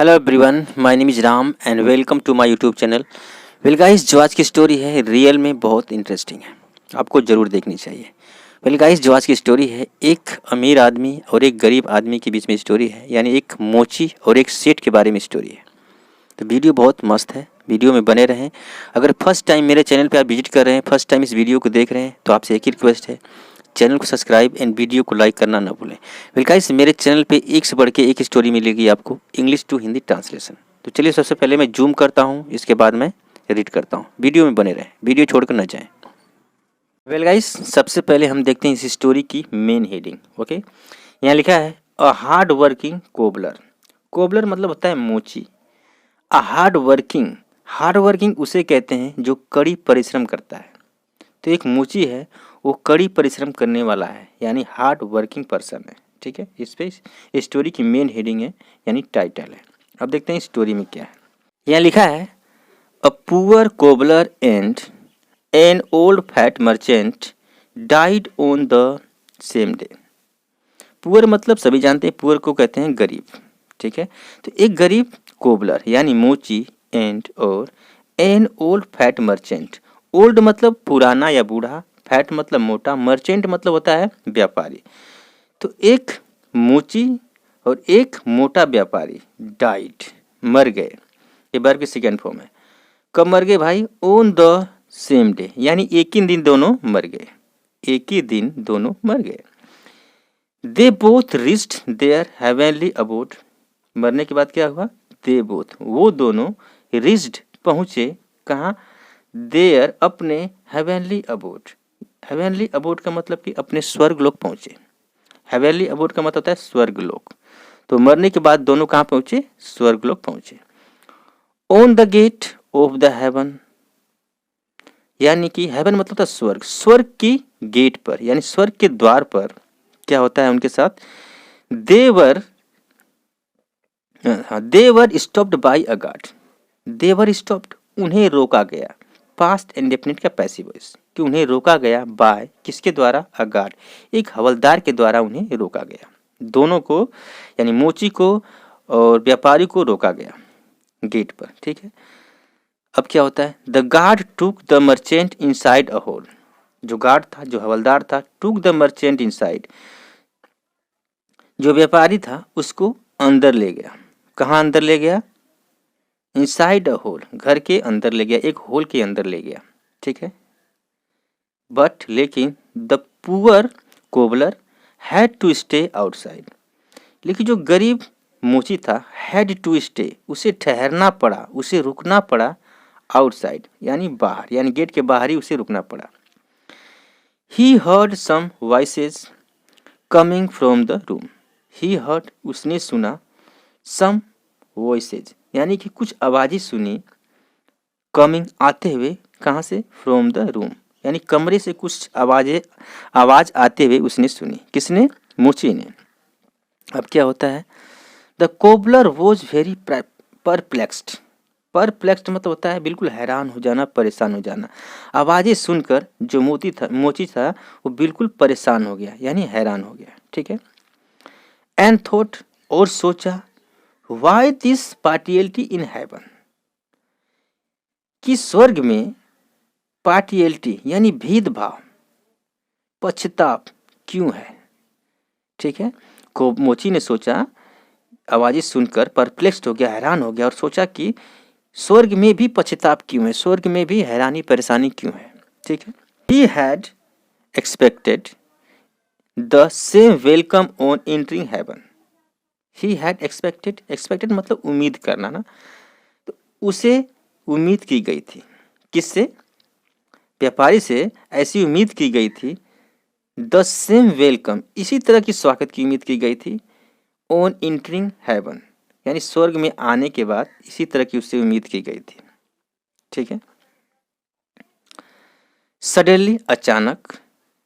Hello everyone, my name is Ram and welcome to my YouTube channel. Well guys, जो आज की story है real में बहुत इंटरेस्टिंग है, आपको ज़रूर देखनी चाहिए। वेल गाइस, जो आज की स्टोरी है एक अमीर आदमी और एक गरीब आदमी के बीच में स्टोरी है, यानी एक मोची और एक सेठ के बारे में स्टोरी है। तो वीडियो बहुत मस्त है, वीडियो में बने रहें। अगर फर्स्ट टाइम मेरे चैनल पर आप विजिट कर रहे हैं, फर्स्ट टाइम इस वीडियो को देख रहे हैं, तो आपसे एक ही रिक्वेस्ट है, चैनल को सब्सक्राइब एंड वीडियो को लाइक करना ना भूलें। वेल गाइस, मेरे चैनल पे एक से बढ़ के एक स्टोरी मिलेगी आपको, इंग्लिश टू हिंदी ट्रांसलेशन। तो चलिए, सबसे पहले मैं जूम करता हूँ, इसके बाद मैं रीड करता हूँ। वीडियो में बने रहें, वीडियो छोड़कर ना जाएं। वेल गाइस, सबसे पहले हम देखते हैं इस स्टोरी की मेन हेडिंग। ओके, यहाँ लिखा है अ हार्ड वर्किंग कोबलर। कोबलर मतलब होता है मोची। अ हार्ड वर्किंग उसे कहते हैं जो कड़ी परिश्रम करता है। तो एक मोची है, वो कड़ी परिश्रम करने वाला है, यानी हार्ड वर्किंग पर्सन है। ठीक है, इस पे स्टोरी की मेन हेडिंग है, यानी टाइटल है। अब देखते हैं स्टोरी में क्या है। यहाँ लिखा है a poor cobbler and an old fat merchant died on the same day. Poor मतलब सभी जानते हैं, पुअर को कहते हैं गरीब। ठीक है, तो एक गरीब कोबलर यानी मोची एंड और an old fat merchant. Old मतलब पुराना या बूढ़ा, फैट मतलब मोटा, मर्चेंट मतलब होता है व्यापारी। तो एक मोची और एक मोटा व्यापारी डाइड मर गए। ये वर्ब की सेकेंड फॉर्म है। कब मर गए भाई? ऑन द सेम डे, यानी एक ही दिन दोनों मर गए। एक ही दिन दोनों मर गए। They both reached their heavenly abode. मरने के बाद क्या हुआ? दे बोथ, वो दोनों, रिस्ड पहुंचे कहाँ? देयर, अपने, हेवनली अबोड। हेवनली अबोड का मतलब कि अपने स्वर्ग लोक पहुंचे। हेवनली अबोड का मतलब होता है स्वर्ग लोक। तो मरने के बाद दोनों कहाँ पहुंचे? स्वर्ग लोक पहुंचे। On the gate of the heaven, यानी कि हेवन मतलब होता है स्वर्ग। स्वर्ग की गेट पर, यानी स्वर्ग के द्वार पर क्या होता है उनके साथ? They were they were stopped by a guard. They were stopped, उन्हें रोका गया। पास्ट इंडेफिनिट का पैसिव वॉइस, कि उन्हें रोका गया बाय, किसके द्वारा? अ गार्ड, एक हवलदार के द्वारा उन्हें रोका गया। दोनों को, यानी मोची को और व्यापारी को रोका गया गेट पर। ठीक है, अब क्या होता है? The guard took the merchant inside a hall. जो गार्ड था, जो हवलदार था, टूक द मर्चेंट इनसाइड, जो व्यापारी था उसको अंदर ले गया। कहाँ अंदर ले गया? इनसाइड अ होल, घर के अंदर ले गया, एक होल के अंदर ले गया। ठीक है, बट लेकिन the poor cobbler had to stay outside. लेकिन जो गरीब मोची था, हैड टू स्टे, उसे ठहरना पड़ा, उसे रुकना पड़ा, आउटसाइड यानी बाहर, यानी गेट के बाहर ही उसे रुकना पड़ा। He heard some voices coming from the room. He heard, उसने सुना, सम वॉइसेज, यानी कि कुछ आवाज़ें सुनी, कमिंग, आते हुए, कहाँ से? फ्रॉम द रूम, यानी कमरे से कुछ आवाज़ आते हुए उसने सुनी। किसने? मोची ने। अब क्या होता है? The cobbler was very perplexed. Perplexed मतलब होता है बिल्कुल हैरान हो जाना, परेशान हो जाना। आवाज़ें सुनकर जो मोची था वो बिल्कुल परेशान हो गया, यानी हैरान हो गया। ठीक है, एंड थॉट, और सोचा, वाई दिस पार्टियलिटी इन हेवन, कि स्वर्ग में पार्टियलिटी यानी भेदभाव, पक्षताप क्यों है। ठीक है, को मोची ने सोचा, आवाज़ें सुनकर परप्लेक्स्ड हो गया, हैरान हो गया, और सोचा कि स्वर्ग में भी पश्चाताप क्यों है, स्वर्ग में भी हैरानी परेशानी क्यों है। ठीक है, he had expected the same welcome on entering heaven. He had expected, expected मतलब उम्मीद करना ना, तो उसे उम्मीद की गई थी। किससे? व्यापारी से ऐसी उम्मीद की गई थी। द सेम वेलकम, इसी तरह की स्वागत की उम्मीद की गई थी। ऑन एंटरिंग हेवन, यानी स्वर्ग में आने के बाद इसी तरह की उससे उम्मीद की गई थी। ठीक है, सडनली, अचानक,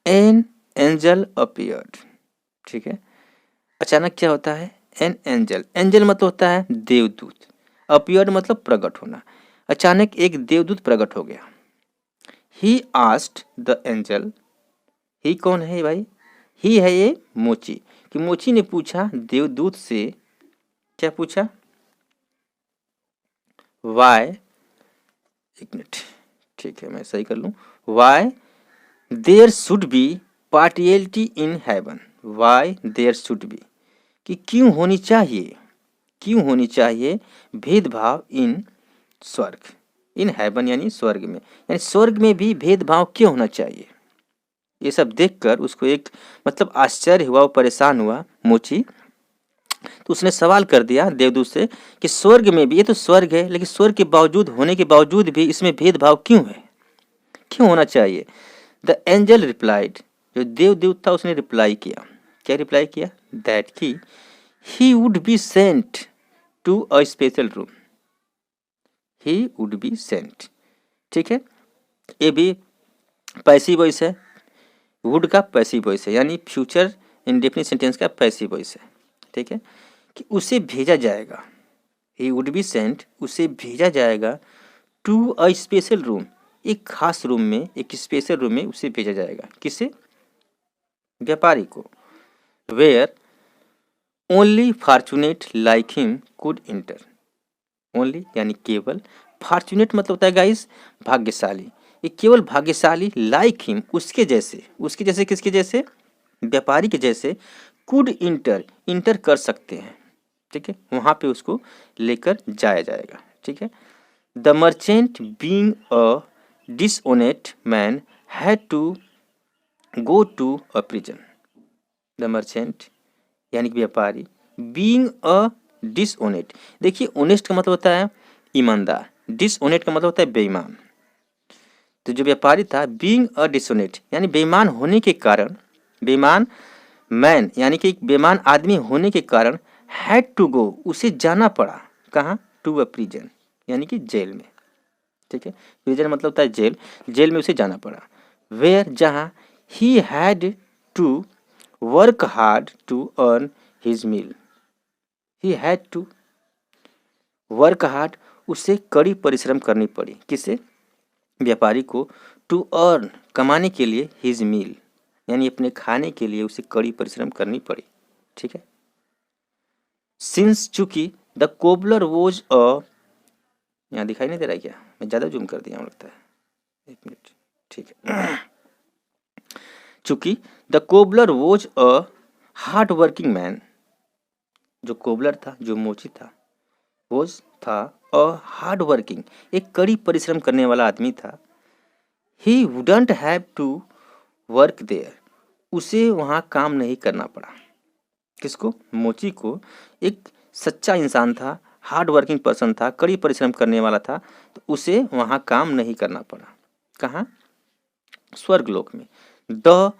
एन एंजल अपीयर्ड। ठीक है, अचानक क्या होता है? एन एंजल, एंजल मतलब होता है देवदूत, अपीयर्ड मतलब प्रकट होना। अचानक एक देवदूत प्रकट हो गया। ही आस्क्ड द एंजल, ही कौन है भाई? ही है ये मोची, कि मोची ने पूछा देवदूत से, क्या पूछा? वाई, एक मिनट, ठीक है मैं सही कर लूँ, why there should be partiality in heaven, why there should be, कि क्यों होनी चाहिए, क्यों होनी चाहिए भेदभाव इन स्वर्ग, इन हेवन यानी स्वर्ग में, यानी स्वर्ग में भी भेदभाव क्यों होना चाहिए। ये सब देखकर उसको एक मतलब आश्चर्य हुआ, वो परेशान हुआ मोची। तो उसने सवाल कर दिया देवदूत से कि स्वर्ग में भी, ये तो स्वर्ग है, लेकिन स्वर्ग के बावजूद होने के बावजूद भी इसमें भेदभाव क्यों है, क्यों होना चाहिए। द एंजल रिप्लाइड, जो देवदूत था उसने रिप्लाई किया, क्या रिप्लाई किया, दैट की he would be sent to a special room, he would be sent, ठीक है। ये भी पैसिव वॉइस है, वुड का पैसिव वॉइस है, यानी फ्यूचर इंडेफिनिट सेंटेंस का पैसिव वॉइस है, ठीक है, कि उसे भेजा जाएगा, ही वुड बी सेंट, उसे भेजा जाएगा, टू अ स्पेशल रूम, एक खास रूम में, एक स्पेशल रूम में उसे भेजा जाएगा, किसे, व्यापारी को, where only fortunate like him could enter, only यानी केवल, फॉर्चुनेट मतलब होता है गाइस भाग्यशाली, ये केवल भाग्यशाली, लाइक हिम उसके जैसे, उसके जैसे किसके जैसे, व्यापारी के जैसे, कुड इंटर, इंटर कर सकते हैं, ठीक है, वहां पे उसको लेकर जाया जाएगा, ठीक है। The merchant being a dishonest man had to go to a prison, the merchant यानी कि व्यापारी, बीइंग अ डिसऑनेस्ट, देखिए ऑनेस्ट का मतलब होता है ईमानदार, डिसऑनेस्ट का मतलब होता है बेईमान। तो जो व्यापारी था बीइंग अ डिसऑनेस्ट यानी बेईमान होने के कारण, बेईमान मैन यानी कि एक बेईमान आदमी होने के कारण, हैड टू गो उसे जाना पड़ा, कहाँ, टू अ प्रिजन यानी कि जेल में, ठीक है, प्रिजन मतलब होता है जेल, जेल में उसे जाना पड़ा, वेयर जहाँ, he had to work hard to earn his meal, he had to work hard, उसे कड़ी परिश्रम करनी पड़ी, किसे, व्यापारी को, टू अर्न कमाने के लिए, हिज मील यानी अपने खाने के लिए उसे कड़ी परिश्रम करनी पड़ी, ठीक है। सिंस चूंकि द कोबलर वोज अ, यहाँ दिखाई नहीं दे रहा है क्या, मैं ज़्यादा जूम कर दिया हूँ लगता है, एक मिनट, ठीक है। चूंकि the cobbler was a hard working man, जो कोबलर था, जो मोची था, वोज था अ हार्ड वर्किंग, एक कड़ी परिश्रम करने वाला आदमी था, he wouldn't have to work there, उसे वहाँ काम नहीं करना पड़ा, किसको, मोची को, एक सच्चा इंसान था, हार्ड वर्किंग पर्सन था, कड़ी परिश्रम करने वाला था, तो उसे वहाँ काम नहीं करना पड़ा, कहाँ, स्वर्गलोक में। The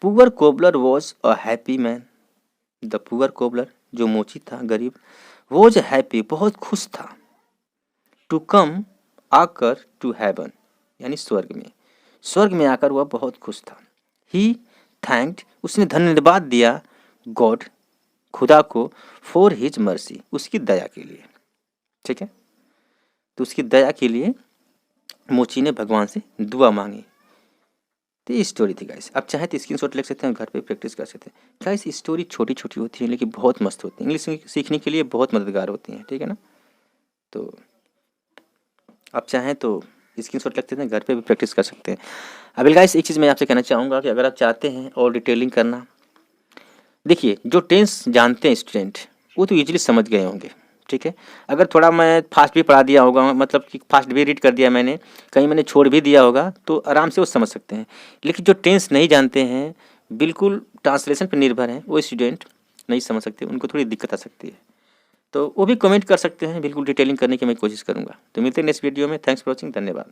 poor cobbler was a happy man, the poor cobbler जो मोची था, गरीब, वॉज हैप्पी बहुत खुश था, टू कम आकर टू हेवन यानी स्वर्ग में, स्वर्ग में आकर वह बहुत खुश था। ही थैंक्ड उसने धन्यवाद दिया, गॉड खुदा को, फॉर हिज मर्सी उसकी दया के लिए, ठीक है, तो उसकी दया के लिए मोची ने भगवान से दुआ मांगी। तो ये स्टोरी थी गाइस, आप चाहे तो स्क्रीनशॉट ले सकते हैं, घर पे प्रैक्टिस कर सकते हैं गाइस। स्टोरी छोटी छोटी होती है लेकिन बहुत मस्त होती है, इंग्लिश सीखने के लिए बहुत मददगार होती हैं, ठीक है ना। तो आप चाहें तो स्क्रीनशॉट लगते हैं, घर पे भी प्रैक्टिस कर सकते हैं। अब गाइस एक चीज़ मैं आपसे कहना चाहूँगा कि अगर आप चाहते हैं और डिटेलिंग करना, देखिए जो टेंस जानते हैं स्टूडेंट वो तो इजीली समझ गए होंगे, ठीक है। अगर थोड़ा मैं फास्ट भी पढ़ा दिया होगा, मतलब कि फास्ट भी रीड कर दिया मैंने, कहीं मैंने छोड़ भी दिया होगा, तो आराम से वो समझ सकते हैं। लेकिन जो टेंस नहीं जानते हैं, बिल्कुल ट्रांसलेशन पर निर्भर हैं, वो स्टूडेंट नहीं समझ सकते, उनको थोड़ी दिक्कत आ सकती है। तो वो भी कमेंट कर सकते हैं, बिल्कुल डिटेलिंग करने की मैं कोशिश करूँगा। तो मिलते हैं नेक्स्ट वीडियो में, थैंक्स फॉर वॉचिंग, धन्यवाद।